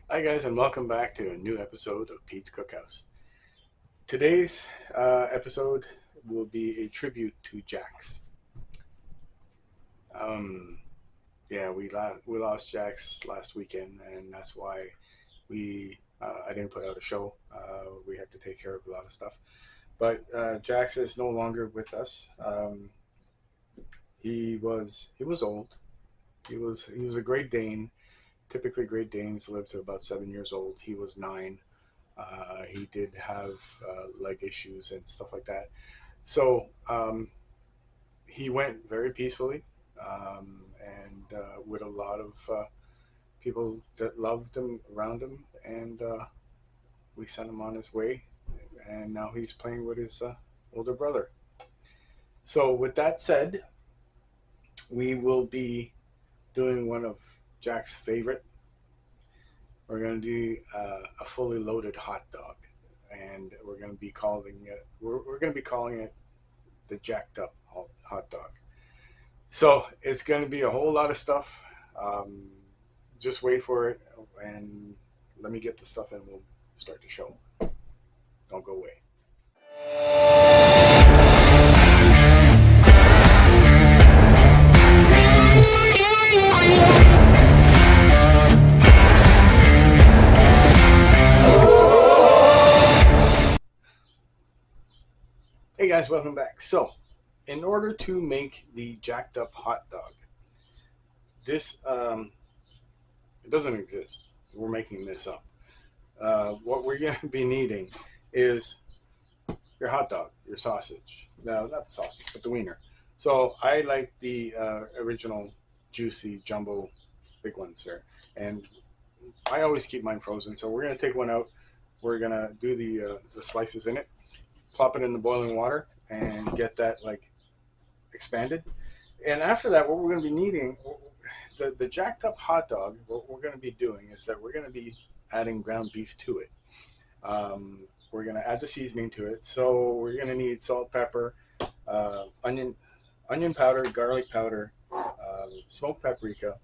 Hi, guys, and welcome back to a new episode of Pete's Cookhouse. Today's episode will be a tribute to Jax. Um, yeah, we lost Jax last weekend, and that's why we I didn't put out a show. We had to take care of a lot of stuff. But Jax is no longer with us. He was old. He was a Great Dane. Typically, Great Danes live to about 7 years old. He was 9. He did have leg issues and stuff like that. So he went very peacefully, and with a lot of people that loved him around him, and we sent him on his way. And now he's playing with his older brother. So with that said, we will be doing one of Jack's favorite. We're going to do a fully loaded hot dog, and we're going to be calling it the jacked up hot dog. So it's going to be a whole lot of stuff. Um, just wait for it, and let me get the stuff, and we'll start the show. Don't go away. Hey guys, welcome back. So, in order to make the jacked up hot dog, this it doesn't exist. We're making this up. What we're going to be needing is your hot dog, your sausage. No, not the sausage, but the wiener. So I like the original juicy jumbo big ones there, and I always keep mine frozen. So we're gonna take one out. We're gonna do the slices in it, plop it in the boiling water, and get that like expanded. And after that, what we're gonna be needing, the jacked up hot dog. What we're gonna be doing is that we're gonna be adding ground beef to it. We're gonna add the seasoning to it. So we're gonna need salt, pepper, onion powder, garlic powder, smoked paprika.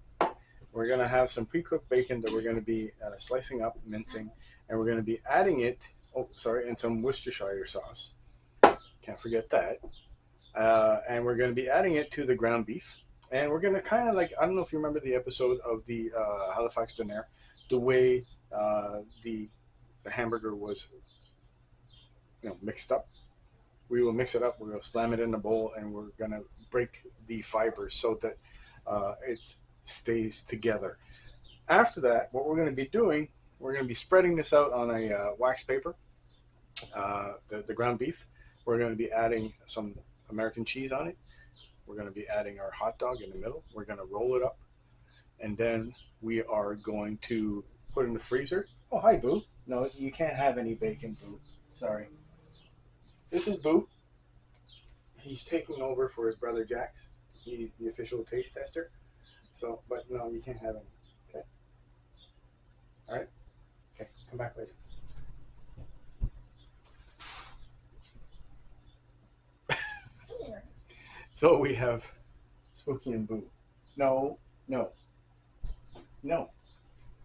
We're gonna have some pre-cooked bacon that we're gonna be slicing up, mincing, and we're gonna be adding it. Oh, sorry, and some Worcestershire sauce. Can't forget that. And we're gonna be adding it to the ground beef. And we're gonna kind of like, I don't know if you remember the episode of the Halifax Donair, the way the hamburger was mixed up. We will mix it up. We will slam it in the bowl, and we're gonna break the fibers so that it stays together. After that, what we're gonna be doing, we're gonna be spreading this out on a wax paper. The ground beef. We're gonna be adding some American cheese on it. We're gonna be adding our hot dog in the middle. We're gonna roll it up, and then we are going to put it in the freezer. Oh, hi, Boo. No, you can't have any bacon, Boo. Sorry. This is Boo. He's taking over for his brother Jax. He's the official taste tester. So, but no, you can't have any. Okay. All right. Okay. Come back later. So we have Spooky and Boo. No, no, no.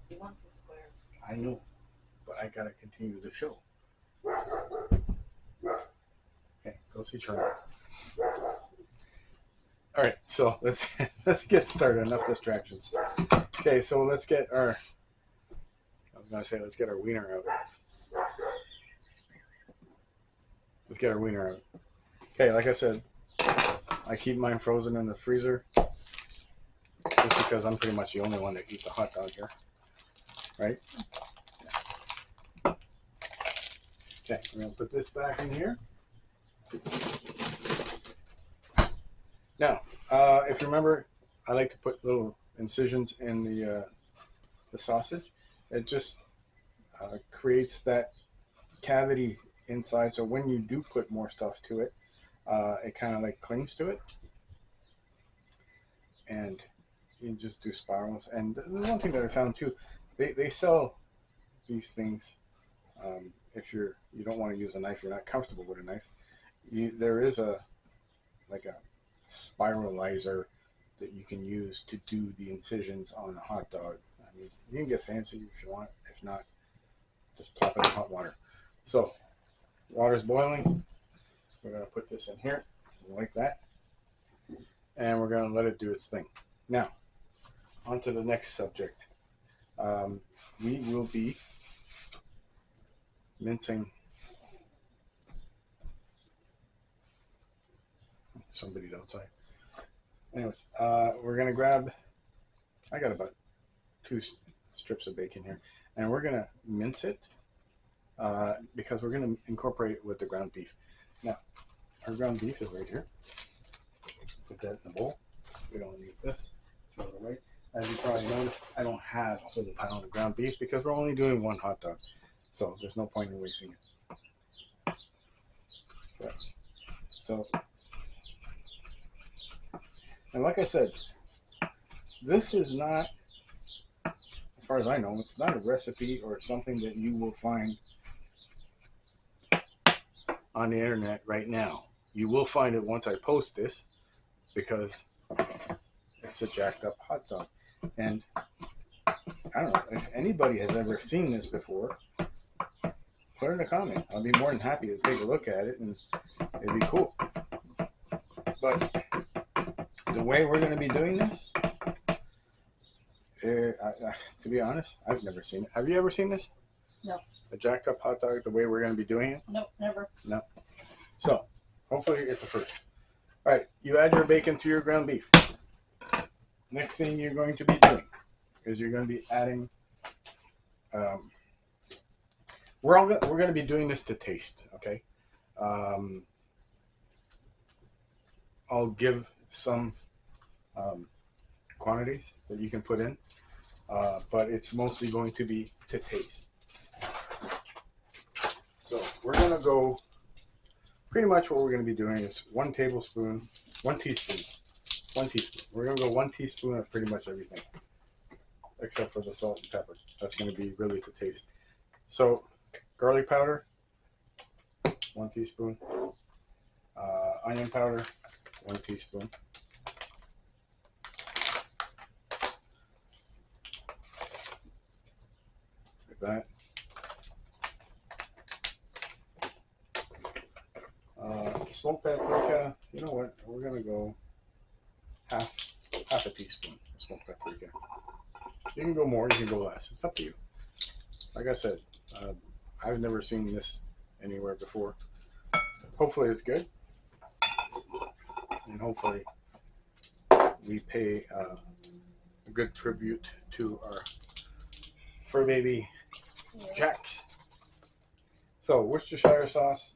He wants a square. I know, but I gotta continue the show. Okay, go see Charlie. All right, so let's let's get started. Enough distractions. Okay, so let's get our. I was gonna say let's get our wiener out. Let's get our wiener out. Okay, like I said, I keep mine frozen in the freezer just because I'm pretty much the only one that eats a hot dog here, right? Okay, we're gonna put this back in here. Now, if you remember, I like to put little incisions in the sausage. It just creates that cavity inside, so when you do put more stuff to it, it kind of like clings to it, and you just do spirals. And the one thing that I found too, they sell these things. If you don't want to use a knife, you're not comfortable with a knife. There is a like a spiralizer that you can use to do the incisions on a hot dog. mean, you can get fancy if you want. If not, just plop it in hot water. So, water's boiling. We're going to put this in here like that. And we're going to let it do its thing. Now, on to the next subject. We will be mincing. Somebody's outside. Anyways, we're going to grab, I got about 2 strips of bacon here. And we're going to mince it because we're going to incorporate it with the ground beef. Now, our ground beef is right here. Put that in the bowl. We don't need this. Throw it away. As you probably noticed, I don't have a whole pound of ground beef because we're only doing 1 hot dog. So there's no point in wasting it. Yeah. So, and like I said, this is not, as far as I know, it's not a recipe or something that you will find on the internet right now. You will find it once I post this because it's a jacked up hot dog. And I don't know if anybody has ever seen this before, put it in a comment. I'll be more than happy to take a look at it and it'd be cool. But the way we're going to be doing this, to be honest, I've never seen it. Have you ever seen this? No. A jacked up hot dog, the way we're going to be doing it? Nope, never. No. So, hopefully it's the first. All right, you add your bacon to your ground beef. Next thing you're going to be doing is you're going to be adding. We're going to be doing this to taste, okay? I'll give some quantities that you can put in, but it's mostly going to be to taste. So we're going to go. Pretty much what we're going to be doing is 1 teaspoon. We're going to go 1 teaspoon of pretty much everything, except for the salt and pepper. That's going to be really to taste. So, garlic powder, 1 teaspoon. Onion powder, 1 teaspoon. Like that. Smoked paprika, you know what, we're going to go half a teaspoon of smoked paprika. You can go more, you can go less. It's up to you. Like I said, I've never seen this anywhere before. Hopefully it's good. And hopefully we pay a good tribute to our fur baby Jax. So Worcestershire sauce.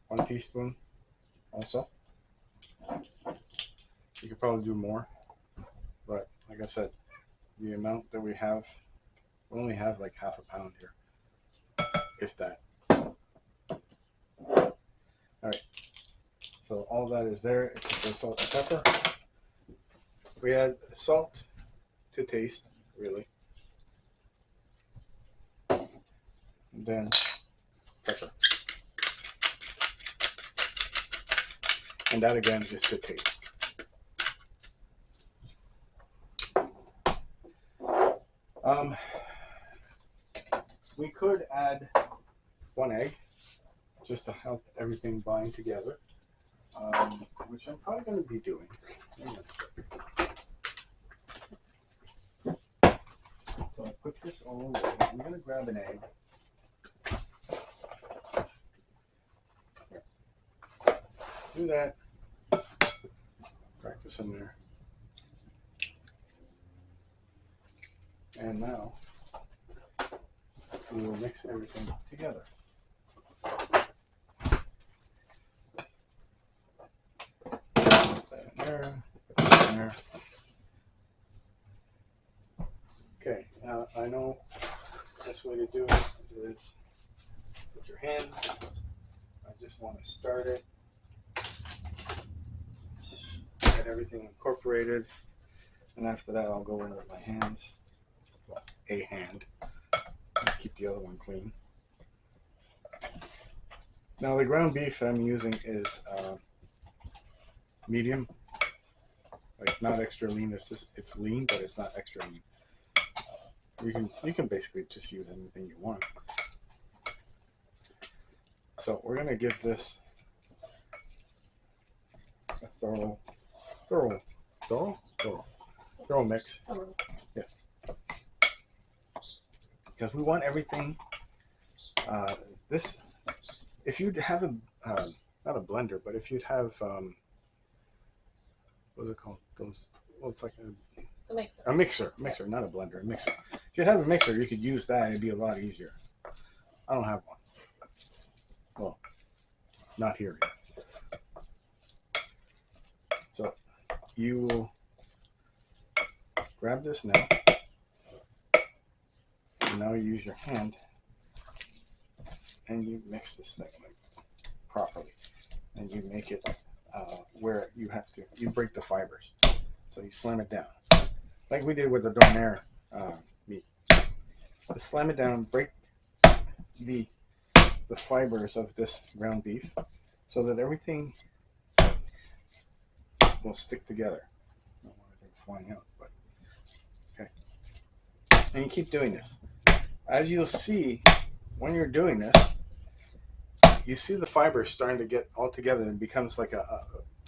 1 teaspoon also. You could probably do more, but like I said, the amount that we have, we only have like half a pound here, if that. All right, so all that is there except for salt and pepper. We add salt to taste, really, and then pepper. And that again is to taste. We could add 1 egg just to help everything bind together, which I'm probably going to be doing. So I put this all away. I'm going to grab an egg. Do that. Crack this in there. And now we will mix everything together. Put that in there. Put that in there. Okay, now I know the best way to do it is with your hands. I just want to start it. Get everything incorporated, and after that I'll go in with my hands. Well, a hand. Keep the other one clean. Now the ground beef I'm using is medium. Like not extra lean. It's lean, but it's not extra lean. You can basically just use anything you want. So we're gonna give this a thorough mix. Yes, because we want everything. This, if you'd have a not a blender, but if you'd have what's it called? Those. Well, it's like It's a mixer. Mixer, not a blender, a mixer. If you have a mixer, you could use that. It'd be a lot easier. I don't have one. Well, not here yet. So you will grab this now, and now you use your hand, and you mix this thing properly, and you make it where you break the fibers. So you slam it down, like we did with the donair meat. Just slam it down, break the fibers of this ground beef, so that everything will stick together. I don't want anything flying out, but okay. And you keep doing this. As you'll see, when you're doing this, you see the fibers starting to get all together and it becomes like a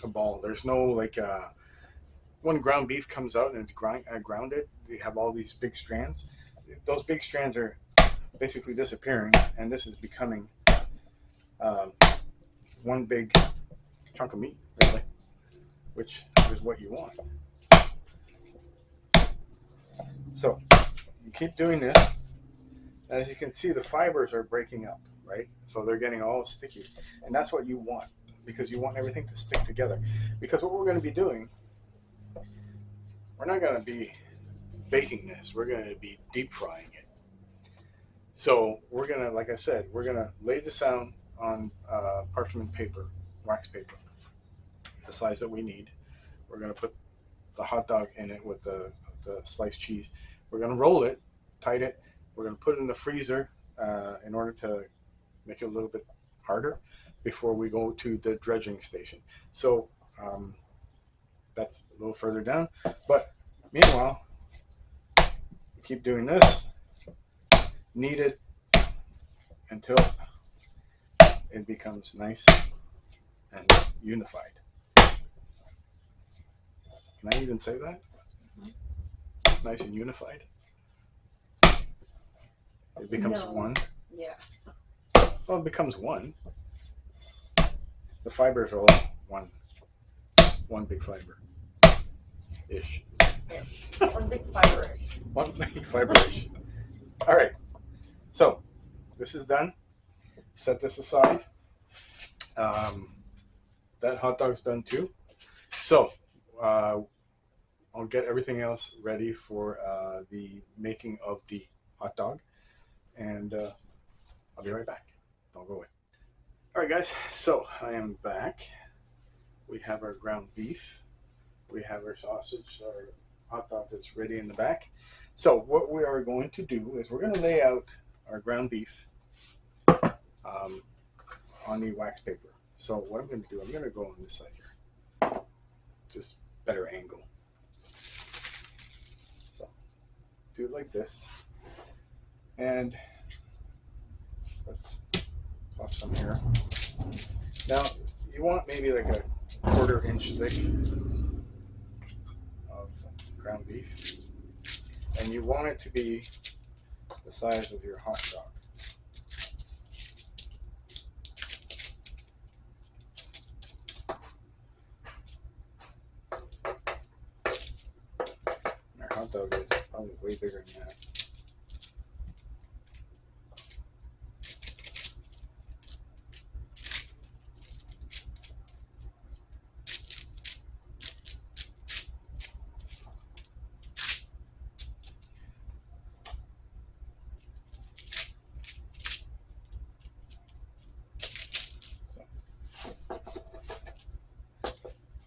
ball. There's no like when ground beef comes out and it's grounded, you have all these big strands. Those big strands are basically disappearing, and this is becoming one big chunk of meat, really, which is what you want. So you keep doing this. As you can see, the fibers are breaking up, right? So they're getting all sticky, and that's what you want, because you want everything to stick together. Because what we're going to be doing, we're not going to be baking this. We're going to be deep frying it. So we're going to, like I said, we're going to lay this down on parchment paper, wax paper, the size that we need. We're going to put the hot dog in it with the sliced cheese. We're going to roll it, tight it. We're going to put it in the freezer in order to make it a little bit harder before we go to the dredging station. So that's a little further down. But meanwhile, keep doing this, knead it until it becomes nice and unified. Can I even say that? Nice and unified? It becomes one. Yeah. Well, it becomes one. The fibers are all one big fiber. Ish. One big fiber-ish. One big fiber-ish. All right. So this is done. Set this aside. That hot dog's done too. So I'll get everything else ready for the making of the hot dog, and I'll be right back. Don't go away. All right, guys. So I am back. We have our ground beef. We have our sausage, our hot dog that's ready in the back. So what we are going to do is we're going to lay out our ground beef on the wax paper. So what I'm going to do, I'm going to go on this side here. Just better angle. So do it like this. And let's pop some here. Now you want maybe like a 1/4 inch thick of ground beef. And you want it to be the size of your hot dog. And our hot dog is probably way bigger than that.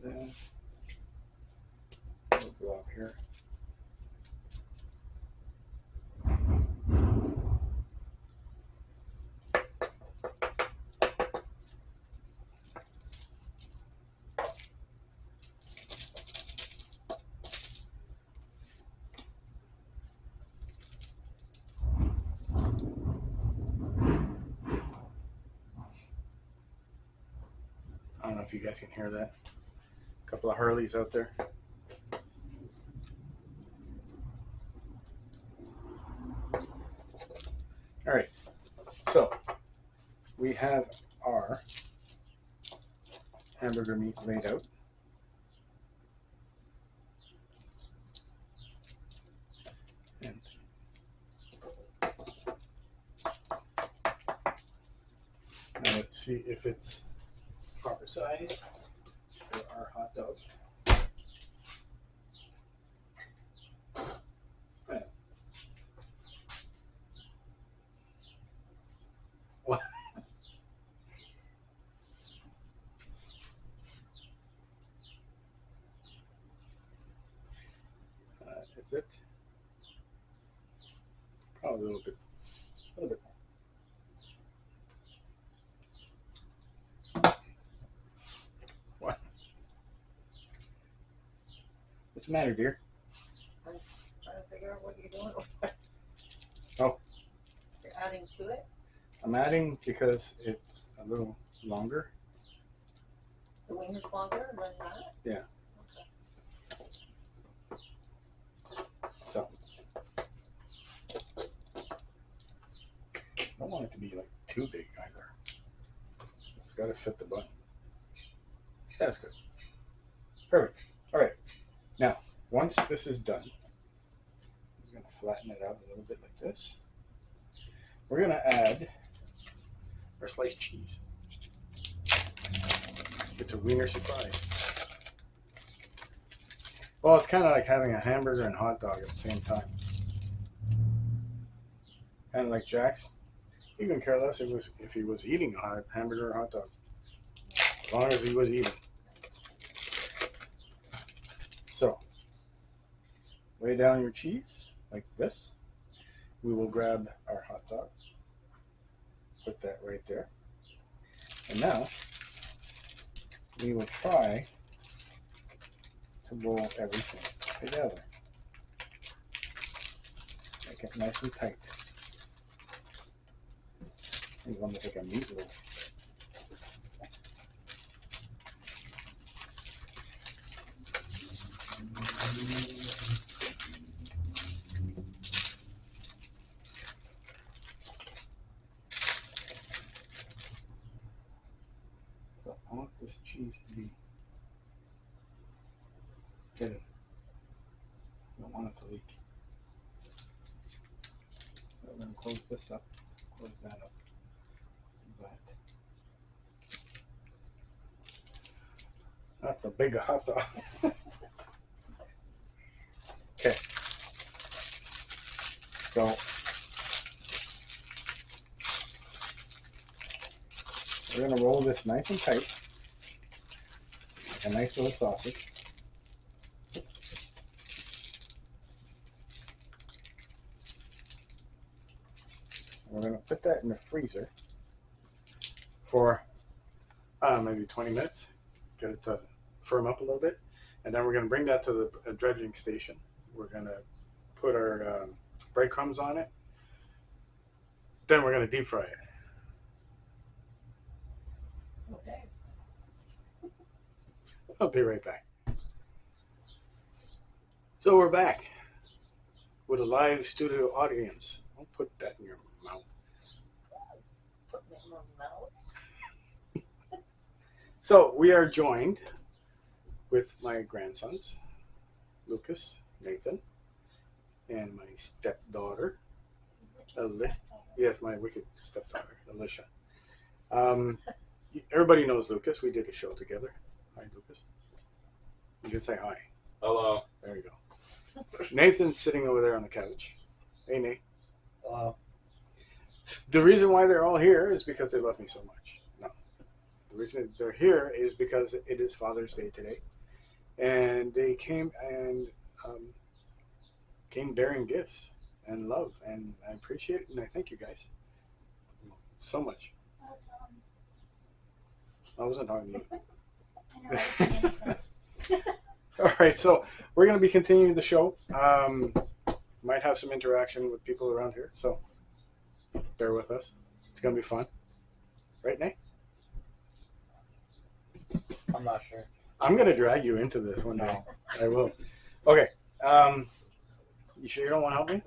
Then we'll go up here. don't know if you guys can hear that. A couple of Harleys out there. All right, so we have our hamburger meat laid out. And now let's see if it's proper size for our hot dog. What? Is it? Probably a little bit more. What? What's the matter, dear? I'm trying to figure out what you're doing. Oh. You're adding to it? I'm adding because it's a little longer. The wing is longer than that? Yeah. Okay. So I don't want it to be like too big either. It's got to fit the bun. Yeah, that's good. Perfect. All right. Now, once this is done, we're going to flatten it out a little bit like this. We're going to add our sliced cheese. It's a wiener surprise. Well, it's kind of like having a hamburger and hot dog at the same time. Kind of like Jax. He couldn't care less if he was eating a hamburger or hot dog, as long as he was eating. So, lay down your cheese like this. We will grab our hot dog, put that right there, and now we will try to roll everything together. Make it nice and tight. It's almost like a meat roll. So I want this cheese to be hidden. I don't want it to leak. So we're going to close this up, close that up. That's a big hot dog. Okay. So we're going to roll this nice and tight, like a nice little sausage. We're going to put that in the freezer for, I don't know, maybe 20 minutes. Get it to firm up a little bit. And then we're going to bring that to the dredging station. We're going to put our breadcrumbs on it. Then we're going to deep fry it. Okay. I'll be right back. So we're back with a live studio audience. Don't put that in your mouth. Put it in my mouth. So we are joined with my grandsons, Lucas, Nathan, and my stepdaughter, Alicia. Yes, my wicked stepdaughter, Alicia. Everybody knows Lucas. We did a show together. Hi, Lucas. You can say hi. Hello. There you go. Nathan's sitting over there on the couch. Hey, Nate. Hello. The reason why they're all here is because they love me so much. No. The reason they're here is because it is Father's Day today. And they came bearing gifts and love. And I appreciate it. And I thank you guys so much. I wasn't talking to you. All right, so we're going to be continuing the show. Might have some interaction with people around here, so bear with us. It's going to be fun. Right, Nate? I'm not sure. I'm gonna drag you into this one day. No. I will. Okay. You sure you don't want to help me?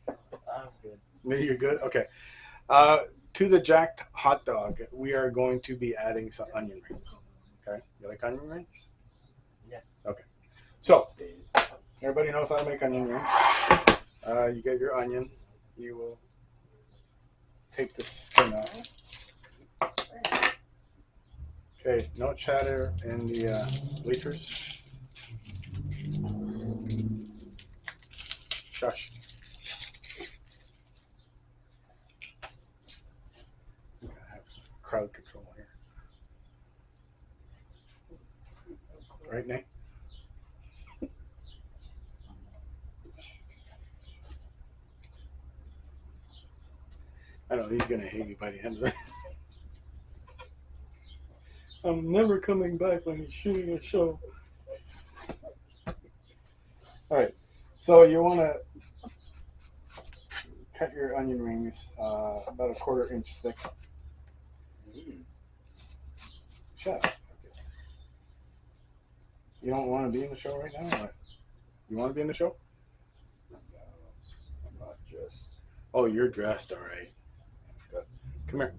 I'm good. Maybe you're good. Okay. To the jacked hot dog, we are going to be adding some onion rings. Okay. You like onion rings? Yeah. Okay. So Stays. everybody knows how to make onion rings. You get your onion. You will take the skin out. Okay. No chatter in the bleachers. Shush. I'm gonna have some crowd control here. Right, Nate? I know he's gonna hate me by the end of it. I'm never coming back when he's shooting a show. All right, so you want to cut your onion rings about a 1/4 inch thick. Shut up. You don't want to be in the show right now? Or what? You want to be in the show? No, I'm not just. Oh, you're dressed, all right. Good. Come here.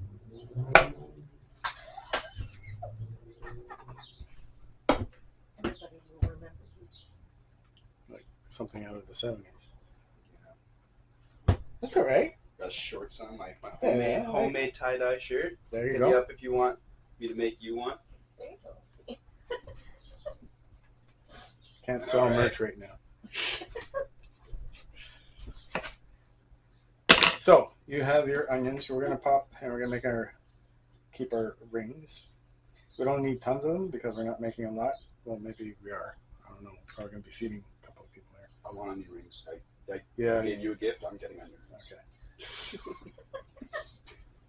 Everybody will remember you. Like something out of the 70s. That's all right. Got shorts on, like my Yeah, homemade tie-dye shirt. There you Hit go. me up if you want me to make you one. There you go. Can't sell All right. merch right now. So you have your onions. We're gonna pop and we're gonna keep our rings. We don't need tons of them because we're not making a lot. Well, maybe we are. I don't know. We're probably gonna be feeding a couple of people there. I want onion rings. I Yeah. gave you a gift. I'm getting onion rings. Okay.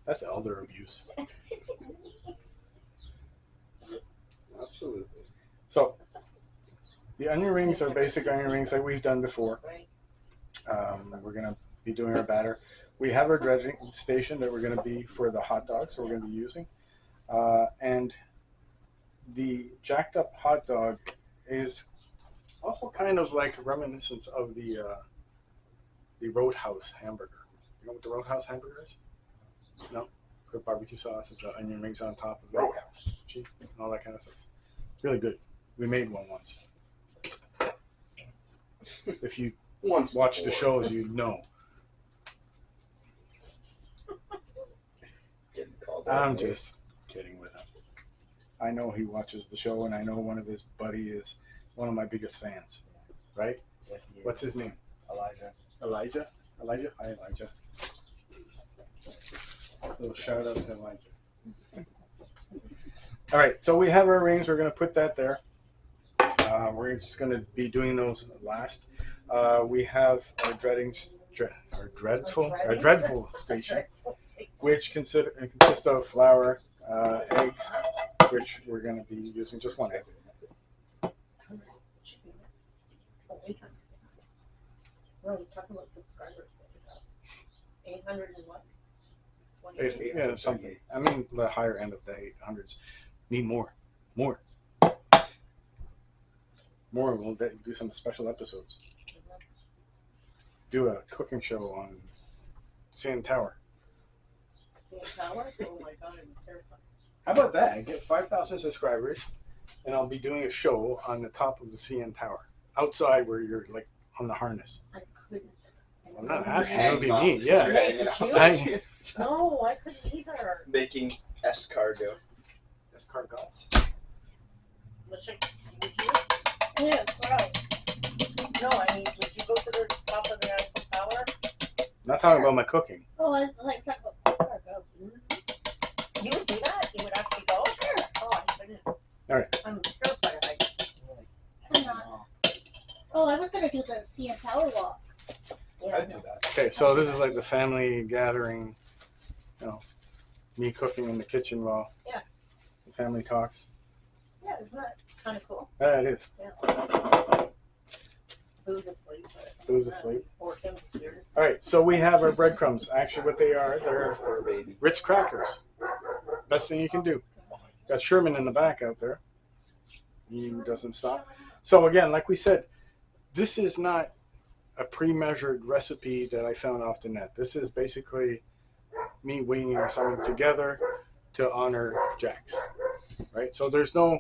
That's elder abuse. Absolutely. So the onion rings are basic onion rings like we've done before. Right. We're gonna be doing our batter. We have our dredging station that we're gonna be for the hot dogs that we're gonna be using. And the jacked up hot dog is also kind of like a reminiscence of the Roadhouse hamburger. You know what the Roadhouse hamburger is? No? It's got barbecue sauce, it's got onion rings on top of it, Roadhouse. cheese, and all that kind of stuff. It's really good. We made one once. If you Once watch the before. shows, you know. Getting called out, I'm mate. just kidding with him. I know he watches the show, and I know one of his buddy is one of my biggest fans. Right? Yes, he is. What's his name? Elijah. Elijah? Elijah? Hi, Elijah. Little shout out to Elijah. All right, so we have our rings. We're going to put that there. We're just going to be doing those last. We have our dreadful station, which consists of flour, eggs, which we're going to be using just one egg. No, he's talking about subscribers that he has. 800 and what? 800. Yeah, something. I mean, the higher end of the 800s. Need more. More. We'll do some special episodes. Do a cooking show on CN Tower. CN Tower? Oh my god, I'm terrified. How about that? Get 5,000 subscribers, and I'll be doing a show on the top of the CN Tower. Outside where you're like on the harness. I couldn't. I'm not asking. Hanging That would be off. me. Yeah. You're hanging off. I- No, I couldn't either. Making escargot. Escargots. Would you? Yeah, gross. No, I mean, would you go to the top of the Eiffel Tower? Not talking about my cooking. Oh, I like talk about escargot. You would do that? You would actually go? Sure. Oh, I couldn't. All right. I'm terrified of heights. I'm not. Oh, I was gonna do the CN Tower walk. Yeah. I'd do that. Okay, so this is like the family gathering, me cooking in the kitchen while Yeah. the family talks. Yeah, isn't that kind of cool? Yeah, it is. Yeah. Boo's asleep. Boo's asleep. Or him here. All right, so we have our breadcrumbs. Actually, what they are, they're Poor baby. Ritz crackers. Best thing you can do. Got Sherman in the back out there. He doesn't stop. So again, like we said, this is not a pre-measured recipe that I found off the net. This is basically me winging something together to honor Jax, right? So there's no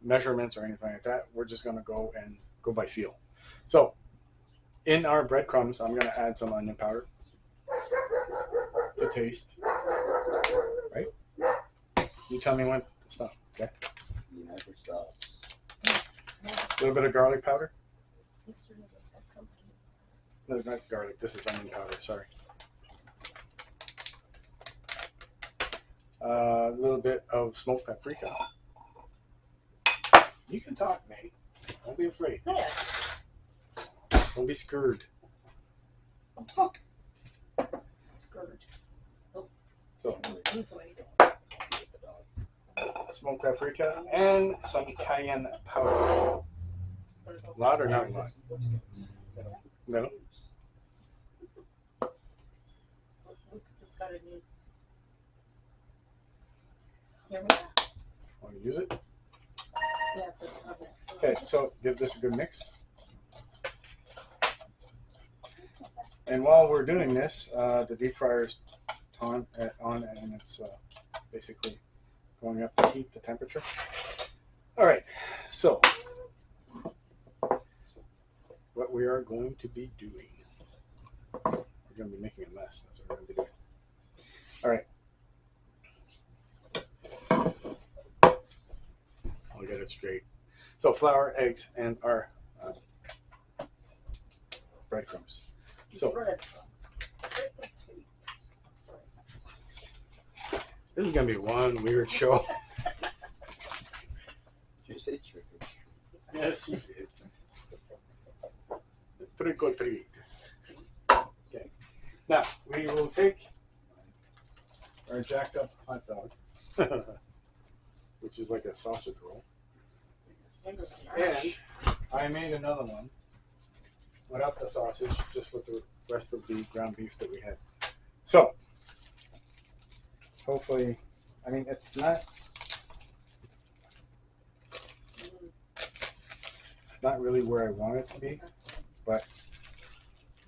measurements or anything like that. We're just going to go by feel. So in our breadcrumbs, I'm going to add some onion powder to taste, right? You tell me when to stop, okay? You never stops. A little bit of garlic powder. No, not garlic. This is onion powder. Sorry. A little bit of smoked paprika. You can talk, Nate. Don't be afraid. Don't be scared. Scourge. So, I'm sorry. smoked paprika and some cayenne powder. Loud or not loud? No. Lucas has got a new. Here we go. Want to use it? Yeah, but obviously. Okay, so give this a good mix. And while we're doing this, the deep fryer is on and it's basically going up to heat the temperature. All right, so what we are going to be doing, we're going to be making a mess. That's what we're going to be doing. All right. I'll get it straight. So flour, eggs, and our breadcrumbs. So this is going to be one weird show. Did you say trick or treat? Yes, you did. Trick or treat. Okay. Now, we will take our jacked up hot dog, which is like a sausage roll. And I made another one without the sausage, just with the rest of the ground beef that we had. So, hopefully, I mean, it's not really where I want it to be, but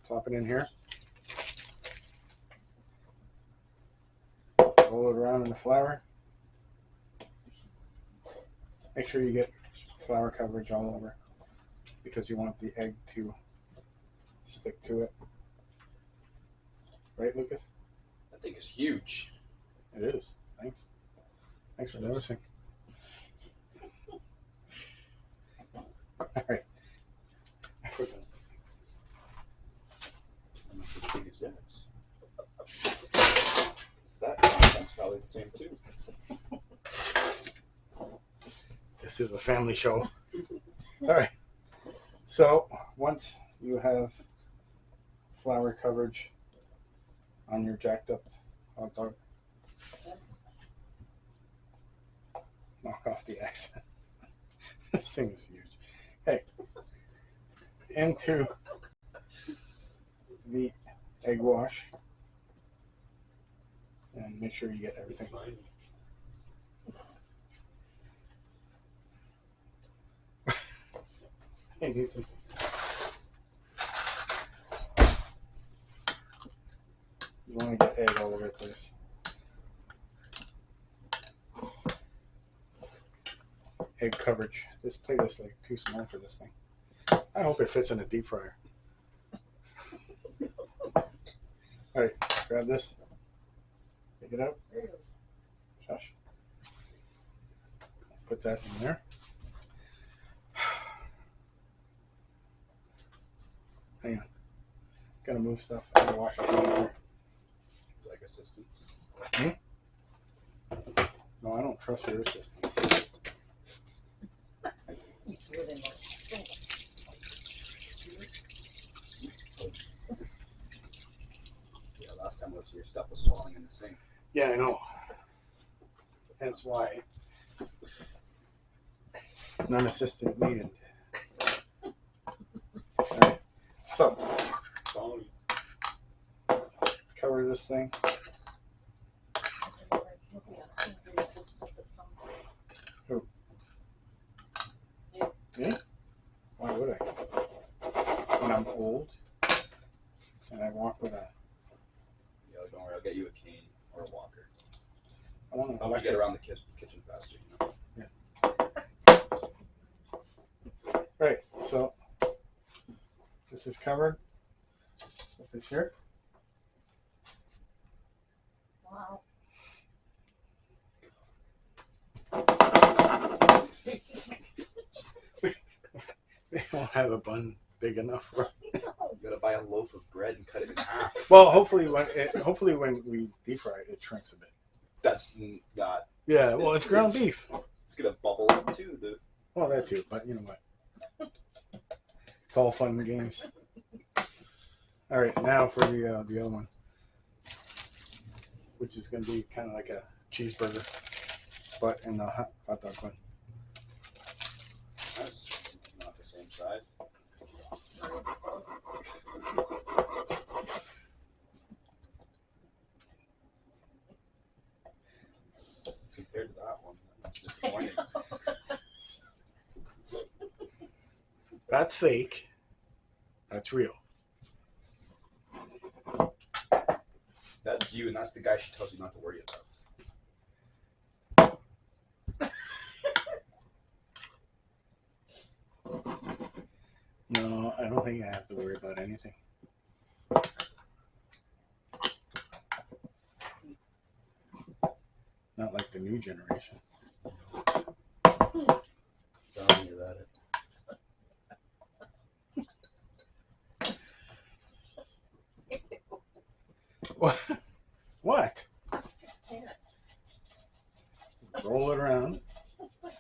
plop it in here. Roll it around in the flour. Make sure you get flour coverage all over because you want the egg to stick to it. Right, Lucas? That thing is huge. It is. Thanks. Thanks for noticing. All right. I'm not as big as Jax. That's probably the same too. This is a family show. All right. So once you have flour coverage on your jacked up hot dog, knock off the accent. This thing is huge. Okay. Into the egg wash and make sure you get everything. I need some. You want to get egg all over the place. Egg coverage. This plate is like too small for this thing. I hope it fits in a deep fryer. All right, grab this. Take it out. Josh. Put that in there. Hang on. Gotta move stuff. I'm gonna wash it here. Like assistance. No, I don't trust your assistance. Yeah, last time your stuff was falling in the sink. Yeah, I know. Hence why non-assistant needed. All right. So cover this thing. when I'm old and I walk with a. Yeah, don't worry. I'll get you a cane or a walker. I want to Help you get around the kitchen faster. You know? Right. So this is covered with this here. Wow. We don't have a bun big enough for. You gotta buy a loaf of bread and cut it in half. Well, hopefully when we deep fry it, it shrinks a bit. That's not. Yeah. Well, it's ground beef. It's gonna bubble up too. Well, that too. But you know what? It's all fun and games. All right. Now for the other one, which is going to be kind of like a cheeseburger, but in the hot dog bun. That's not the same size. Compared to that one, that's disappointing. That's fake. That's real. That's you, and that's the guy she tells you not to worry about. No, I don't think I have to worry about anything. Not like the new generation. Tell me about it. What? What? It's peanut. Roll it around. It's like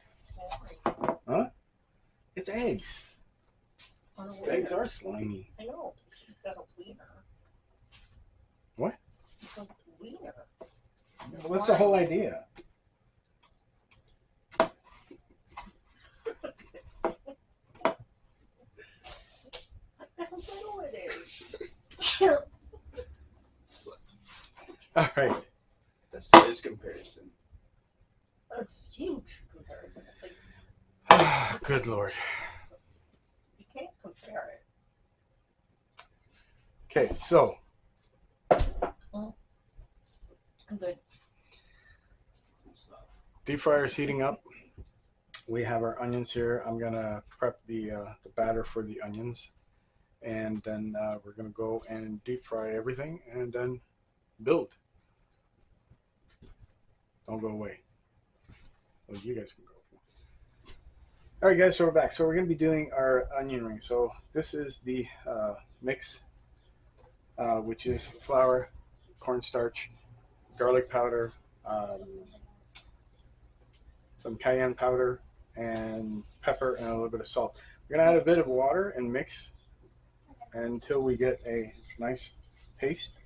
slime. Huh? It's eggs. On a wiener. Eggs are slimy. I know. She's got a wiener. What? It's a wiener. Well, that's the whole idea. How little it is. All right. The size comparison. It's huge comparison. It's like Good Lord. you can't compare it. Okay, so I'm good. deep fryer is heating up. We have our onions here. I'm gonna prep the batter for the onions, and then we're gonna go and deep fry everything, and then build. Don't go away. Well, you guys can go. All right, guys. So we're back. So we're gonna be doing our onion rings. So this is the mix, which is flour, cornstarch, garlic powder, some cayenne powder, and pepper, and a little bit of salt. We're gonna add a bit of water and mix until we get a nice paste,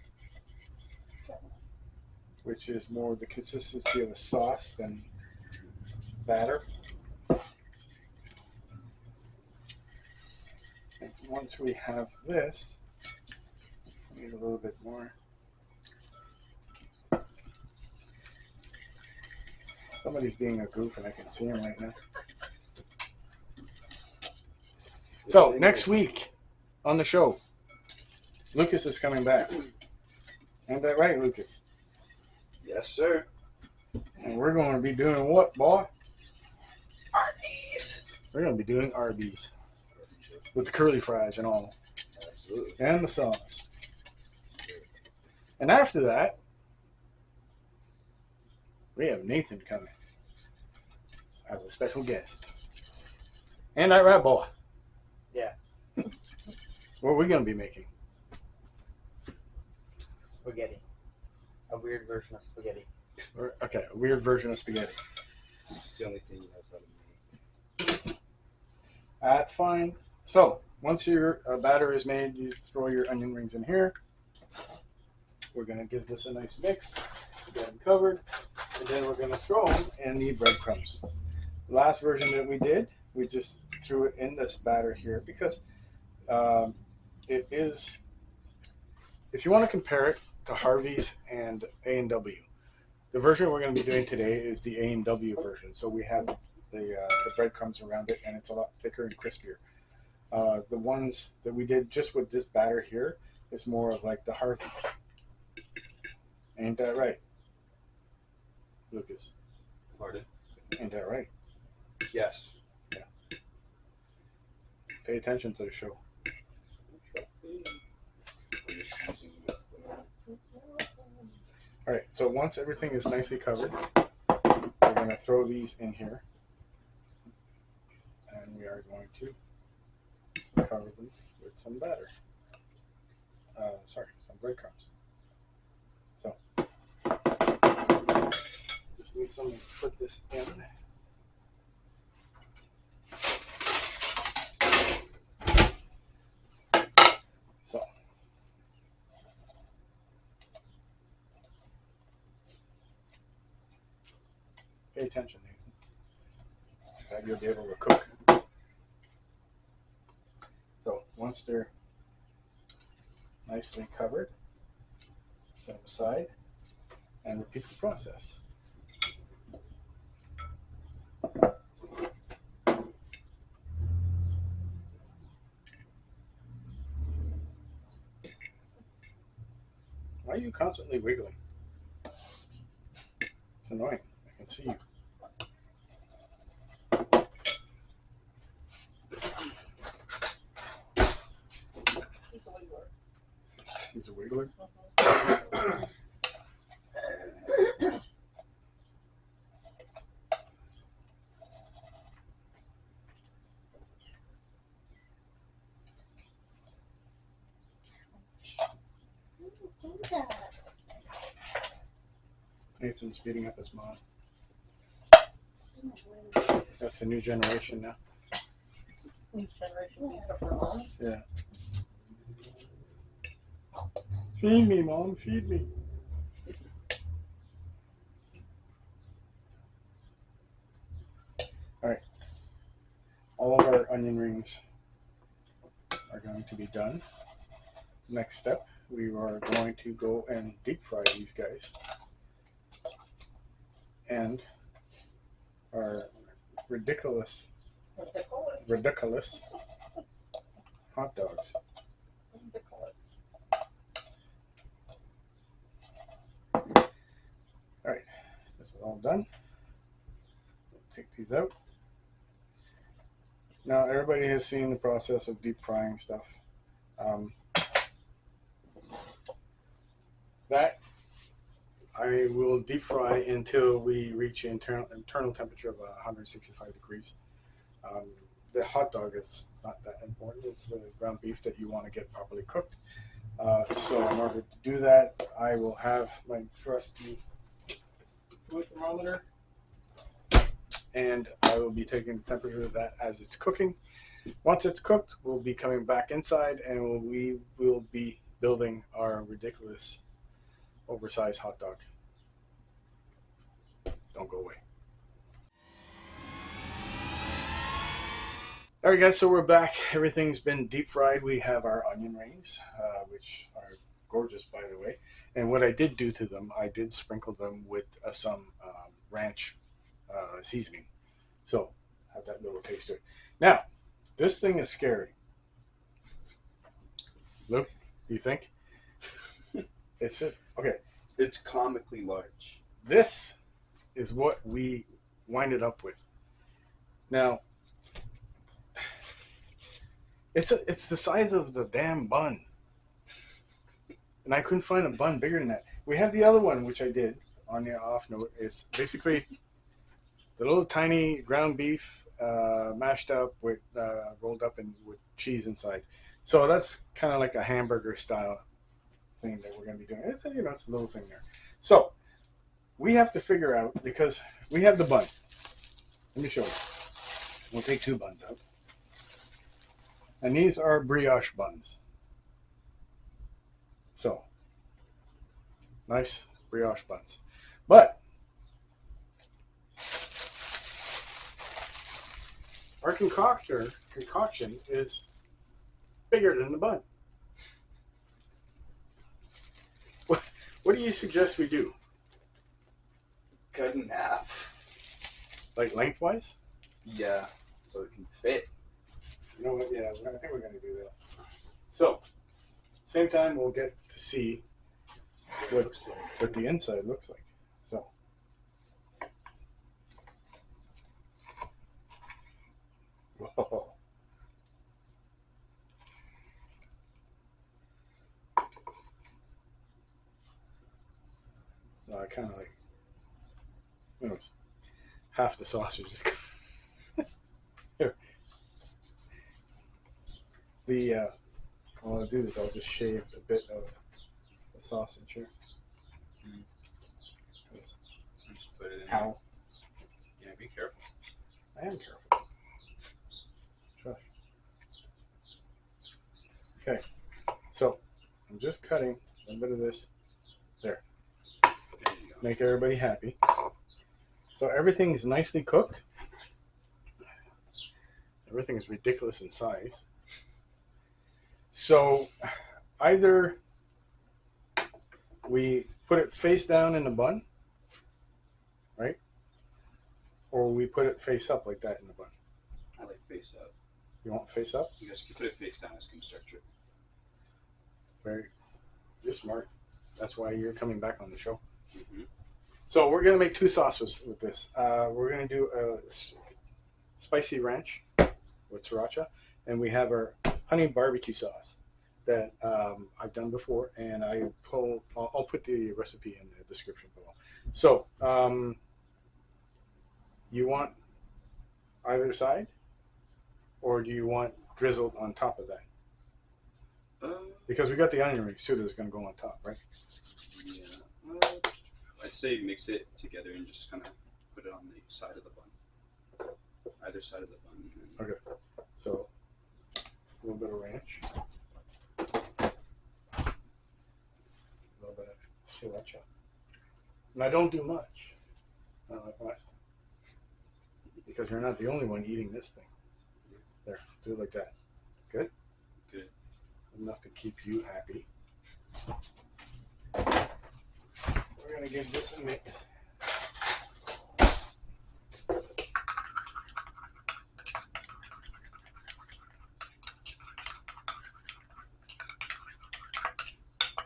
which is more the consistency of a sauce than batter. And once we have this, we need a little bit more. Somebody's being a goof and I can see him right now. So next week on the show, Lucas is coming back. Ain't that right, Lucas? Yes, sir. And we're going to be doing what, boy? Arby's. We're going to be doing Arby's with the curly fries and all, Absolutely. and the sauce. And after that, we have Nathan coming as a special guest. And that right, boy? Yeah. What are we going to be making? Spaghetti. A weird version of spaghetti. Okay, a weird version of spaghetti. It's the only thing he knows how to make. That's fine. So, once your batter is made, you throw your onion rings in here. We're going to give this a nice mix, get them covered, and then we're going to throw them in the breadcrumbs. The last version that we did, we just threw it in this batter here because it is, if you want to compare it to Harvey's and A&W, the version we're going to be doing today is the A&W version. So we have the breadcrumbs around it, and it's a lot thicker and crispier. The ones that we did just with this batter here is more of like the Harveys. Ain't that right, Lucas? Pardon? Ain't that right? Yes. Pay attention to the show. All right, so once everything is nicely covered, we're going to throw these in here. And we are going to cover them with some batter. Some breadcrumbs. So, just need someone to put this in. So, pay attention, Nathan. That you'll be able to cook. So, once they're nicely covered, set them aside and repeat the process. Why are you constantly wiggling? It's annoying. I can see you. He's a wiggler. He's a wiggler. Don't do that. Nathan's beating up his mom. That's the new generation now. New generation beats up their moms. Yeah. Feed me, Mom. Feed me. All right. All of our onion rings are going to be done. Next step, we are going to go and deep fry these guys. And our ridiculous hot dogs. Ridiculous. All right, this is all done. We'll take these out. Now, everybody has seen the process of deep frying stuff. That I will deep fry until we reach internal temperature of 165 degrees. The hot dog is not that important. It's the ground beef that you want to get properly cooked. So in order to do that, I will have my trusty food thermometer, and I will be taking the temperature of that as it's cooking. Once it's cooked, we'll be coming back inside, and we will be building our ridiculous oversized hot dog. Don't go away. All right, guys, so we're back. Everything's been deep fried. We have our onion rings, which are gorgeous, by the way. And what I did do to them, I did sprinkle them with some ranch seasoning. So, have that little taste to it. Now, this thing is scary. Luke, you think? Okay. It's comically large. This is what we winded up with. Now, it's the size of the damn bun. And I couldn't find a bun bigger than that. We have the other one, which I did on the off note. It's basically the little tiny ground beef mashed up with rolled up and with cheese inside. So that's kind of like a hamburger style thing that we're going to be doing. It's, it's a little thing there. So we have to figure out, because we have the bun. Let me show you. We'll take two buns out. And these are brioche buns. So, nice brioche buns. But our concoction is bigger than the bun. What do you suggest we do? Cut in half. Like lengthwise? Yeah, so it can fit. You know what? Yeah, I think we're going to do that. So, same time, we'll get to see what the inside looks like. So, whoa. I kind of like, anyways, half the sausage is here. What I'll do is I'll just shave a bit of the sausage here. Just put it in. How? Yeah, be careful. I am careful. Trust. Okay, so I'm just cutting a bit of this. There. There you go. Make everybody happy. So everything's nicely cooked. Everything is ridiculous in size. So either we put it face down in the bun, right? Or we put it face up like that in the bun. I like face up. You want face up? You guys can put it face down. It's going to start dripping. Very. You're smart. That's why you're coming back on the show. Mm-hmm. So we're gonna make two sauces with this. We're gonna do a spicy ranch with sriracha, and we have our honey barbecue sauce that I've done before, and I'll put the recipe in the description below. So you want either side, or do you want drizzled on top of that? Because we got the onion rings too that's gonna go on top, right? Yeah. I'd say mix it together and just kind of put it on the side of the bun. Either side of the bun. Okay. So a little bit of ranch. A little bit of sriracha. And I don't do much. Not like last time. Because you're not the only one eating this thing. There, do it like that. Good? Good. Enough to keep you happy. We're going to give this a mix.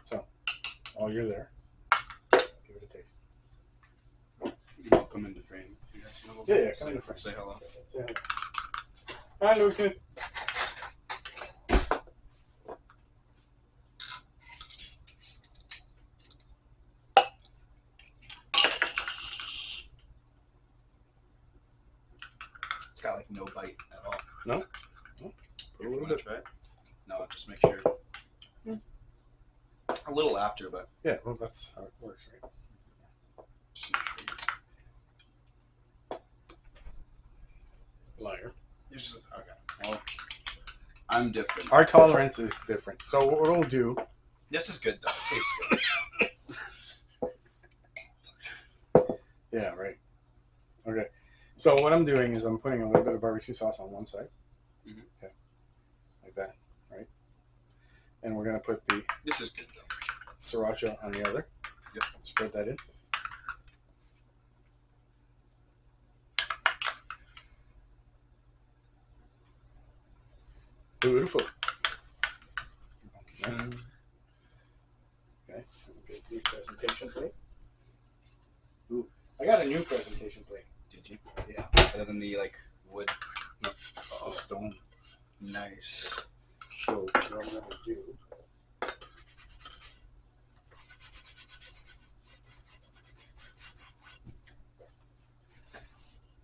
So, while you're there, give it a taste. You're welcome into frame. Yeah, come into frame. Say hello. Say hello. Hi, Lucas. It's got like no bite at all. No? No. You want to try it? No, just make sure. A little after, but Yeah, well, that's how it works, right? just make sure. Liar. It's just okay. Well, I'm different. Our tolerance is different. So what we'll do, This is good though. It tastes good. yeah, right. Okay. So what I'm doing is I'm putting a little bit of barbecue sauce on one side. Mhm. Okay. Like that, right? And we're gonna put the This is good though. sriracha on the other. Yep. Spread that in. Beautiful. Next. Okay. Get the presentation plate. Ooh, I got a new presentation plate. Did you? Yeah. Better than the like wood. No, it's the stone. Nice. So what I'm gonna do.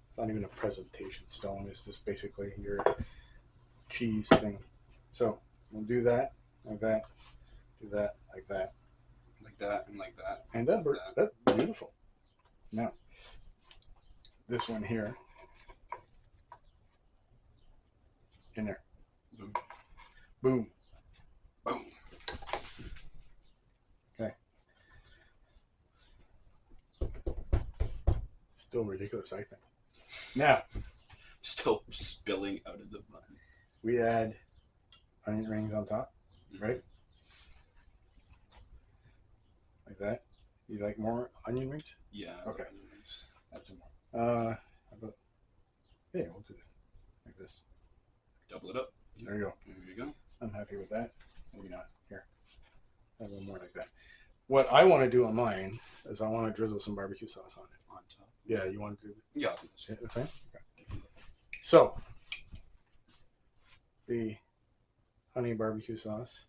It's not even a presentation stone. It's just basically your cheese thing. So we'll do that, like that, do that, like that, Like that and like that. and that's beautiful. Now, this one here, in there, Boom. boom. Boom. Okay. Still ridiculous, I think. Now Still spilling out of the bun. we add onion rings on top, right? Like that. You like more onion rings? Yeah. Okay. Nice. Add some more. How about, yeah, we'll do this like this. Double it up. There you go. There you go. I'm happy with that. Maybe not. Here. A little more like that. What I want to do on mine is I want to drizzle some barbecue sauce on it. On top. Yeah, you want to do Yeah, I'll do this. the same? Okay. So, the honey barbecue sauce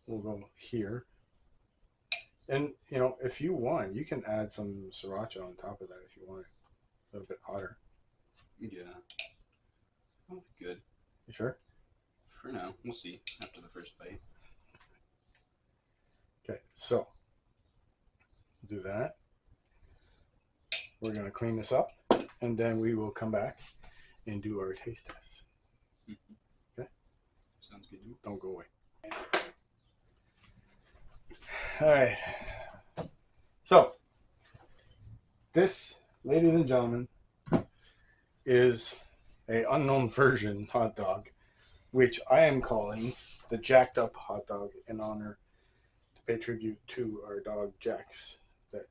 will go here. And, you know, if you want, you can add some sriracha on top of that if you want it a little bit hotter. Yeah. Oh, good. You sure? For now, we'll see after the first bite. Okay, so do that. We're going to clean this up, and then we will come back and do our taste test. Okay? Sounds good to me. Don't go away. All right. So, this, ladies and gentlemen, is a unknown version hot dog, which I am calling the jacked up hot dog in honor to pay tribute to our dog Jax that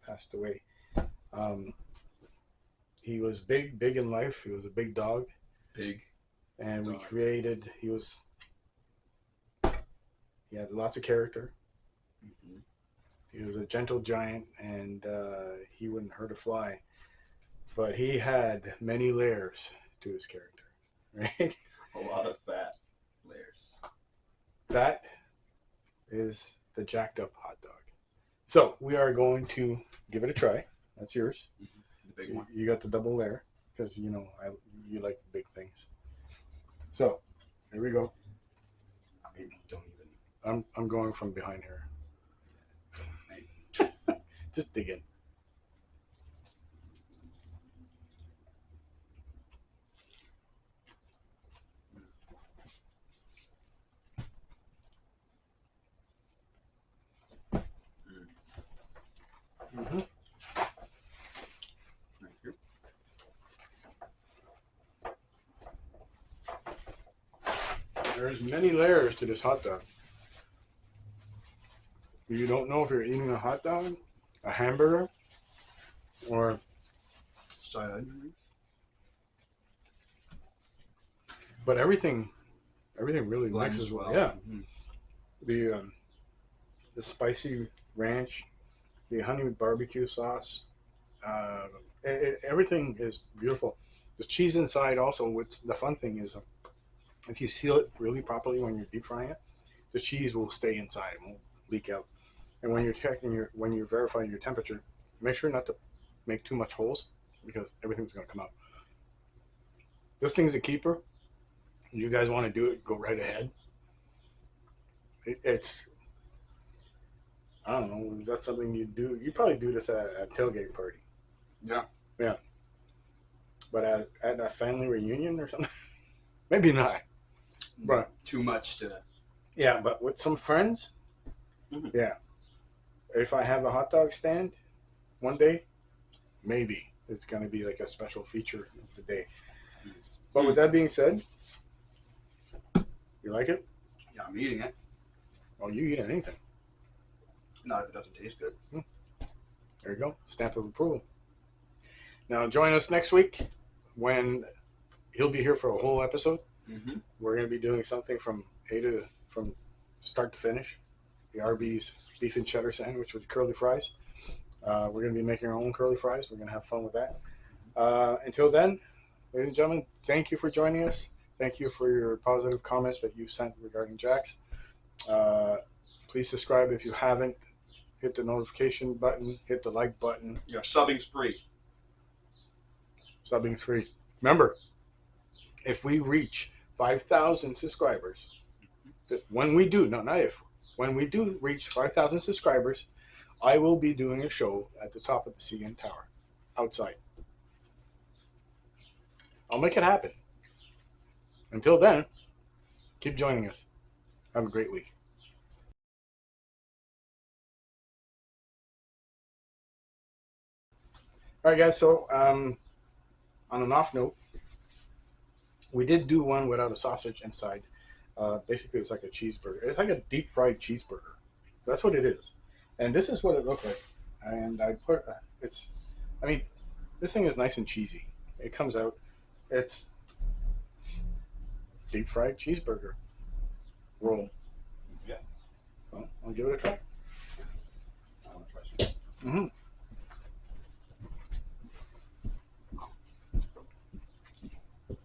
passed away. He was big in life. He was a big dog. Big. And we Dog. created, he had lots of character. Mm-hmm. He was a gentle giant, and he wouldn't hurt a fly. But he had many layers to his character, right? A lot of fat layers. That is the jacked up hot dog. So we are going to give it a try. That's yours. The big one. You got the double layer because you know you like big things. So here we go. Maybe don't even. I'm going from behind here. Just dig in. Mm-hmm. Thank you. There's many layers to this hot dog. You don't know if you're eating a hot dog, a hamburger, or Side onion rings. but everything really Blends mixes well. Yeah, Mm-hmm. the spicy ranch, the honey barbecue sauce, everything is beautiful. The cheese inside also. What the fun thing is, if you seal it really properly when you're deep frying it, the cheese will stay inside and won't leak out. And when you're verifying your temperature, make sure not to make too much holes because everything's going to come out. This thing's a keeper. If you guys want to do it, go right ahead. It's, I don't know, is that something you do? You probably do this at a tailgate party. Yeah. Yeah. But at a family reunion or something? Maybe not. Right. Too much to. Yeah, but with some friends, yeah. If I have a hot dog stand one day, maybe it's going to be like a special feature of the day. But with that being said, you like it? Yeah, I'm eating it. Oh, you eat anything. Not if it doesn't taste good. There you go. Stamp of approval. Now join us next week when he'll be here for a whole episode. Mm-hmm. We're going to be doing something from start to finish. The Arby's beef and cheddar sandwich with curly fries. We're going to be making our own curly fries. We're going to have fun with that. Until then, ladies and gentlemen, thank you for joining us. Thank you for your positive comments that you sent regarding Jax. Please subscribe if you haven't. Hit the notification button. Hit the like button. Yeah, subbing's free. Subbing's free. Remember, if we reach 5,000 subscribers, when we do reach 5,000 subscribers, I will be doing a show at the top of the CN Tower, outside. I'll make it happen. Until then, keep joining us. Have a great week. All right, guys. So, on an off note, we did do one without a sausage inside. Basically, it's like a cheeseburger. It's like a deep fried cheeseburger. That's what it is. And this is what it looked like. And I put this thing is nice and cheesy. It comes out. It's deep fried cheeseburger roll. Yeah. Well, I'll give it a try. I want to try some. Mm-hmm.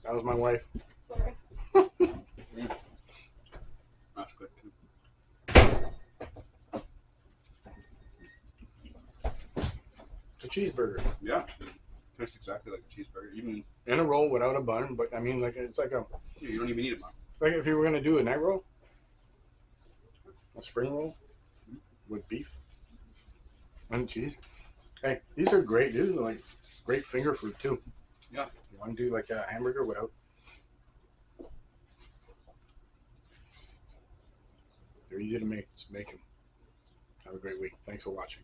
That was my wife. Sorry. That's good too. It's a cheeseburger Yeah. Tastes exactly like a cheeseburger. Even in a roll without a bun, but I mean, like it's like you don't even need a bun. like if you were gonna do an egg roll, a spring roll with beef and cheese. Hey, these are great. These are like great finger food too. Yeah. You want to do like a hamburger without? They're easy to make. Just make them. Have a great week. Thanks for watching.